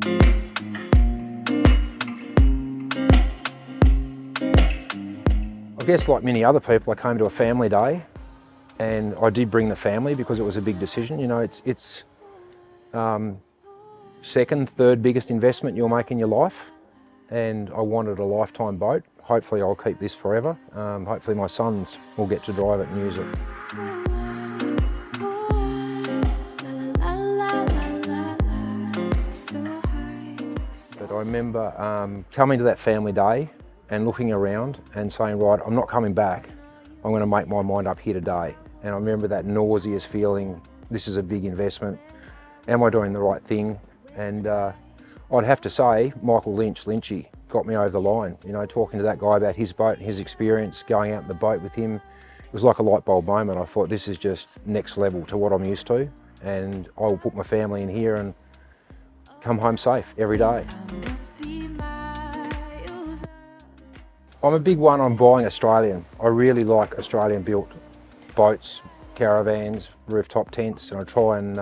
I guess like many other people, I came to a family day and I did bring the family because it was a big decision. You know, it's second, third biggest investment you'll make in your life. And I wanted a lifetime boat. Hopefully I'll keep this forever. Hopefully my sons will get to drive it and use it. But I remember coming to that family day and looking around and saying, right, I'm not coming back. I'm going to make my mind up here today. And I remember that nauseous feeling, this is a big investment. Am I doing the right thing? And I'd have to say, Michael Lynchy, got me over the line. You know, talking to that guy about his boat and his experience, going out in the boat with him, it was like a light bulb moment. I thought, this is just next level to what I'm used to. And I will put my family in here and come home safe every day. I'm a big one on buying Australian. I really like Australian built boats, caravans, rooftop tents, and I try and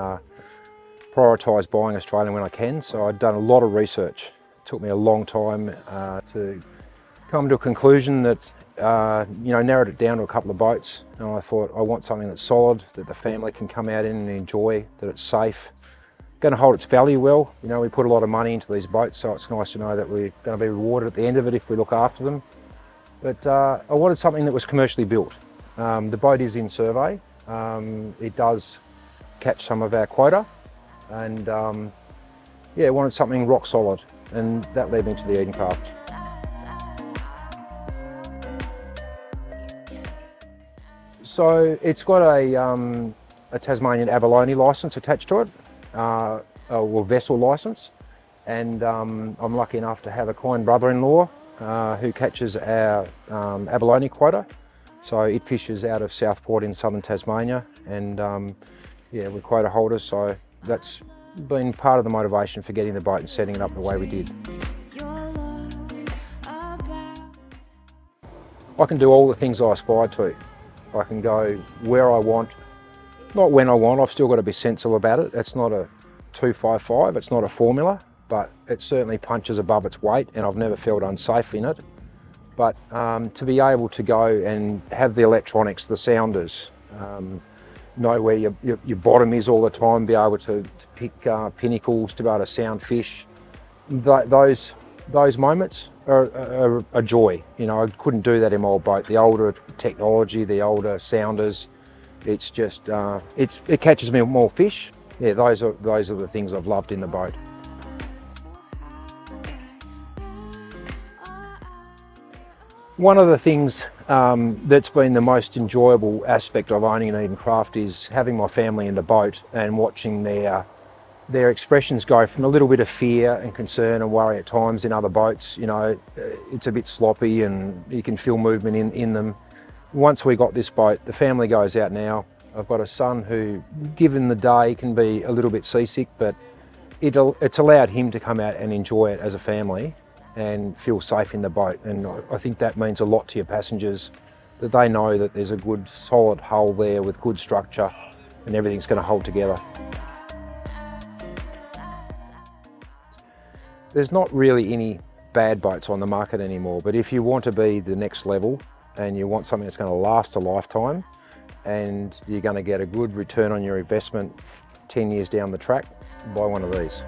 prioritise buying Australian when I can. So I've done a lot of research. It took me a long time to come to a conclusion that, you know, narrowed it down to a couple of boats. And I thought, I want something that's solid, that the family can come out in and enjoy, that it's safe, going to hold its value well. You know, we put a lot of money into these boats, so it's nice to know that we're going to be rewarded at the end of it if we look after them. But I wanted something that was commercially built. The boat is in survey. It does catch some of our quota, and yeah, I wanted something rock solid, and that led me to the Edencraft. So it's got a Tasmanian abalone licence attached to it, or vessel licence, and I'm lucky enough to have a kind brother-in-law who catches our abalone quota. So it fishes out of Southport in southern Tasmania, and yeah, we're quota holders, so that's been part of the motivation for getting the boat and setting it up the way we did. I can do all the things I aspire to. I can go where I want, not when I want. I've still got to be sensible about it. It's not a 255, it's not a formula, but it certainly punches above its weight, and I've never felt unsafe in it. But to be able to go and have the electronics, the sounders, know where your bottom is all the time, be able to pick pinnacles, to be able to sound fish, those moments are a joy. You know, I couldn't do that in my old boat. The older technology, the older sounders, it's just, it catches me more fish. Yeah, those are the things I've loved in the boat. One of the things that's been the most enjoyable aspect of owning an Edencraft is having my family in the boat and watching their expressions go from a little bit of fear and concern and worry at times in other boats. You know, it's a bit sloppy and you can feel movement in them. Once we got this boat, the family goes out now. I've got a son who, given the day, can be a little bit seasick, but it's allowed him to come out and enjoy it as a family and feel safe in the boat. And I think that means a lot to your passengers, that they know that there's a good solid hull there with good structure and everything's going to hold together. There's not really any bad boats on the market anymore, but if you want to be the next level and you want something that's going to last a lifetime and you're going to get a good return on your investment 10 years down the track, buy one of these.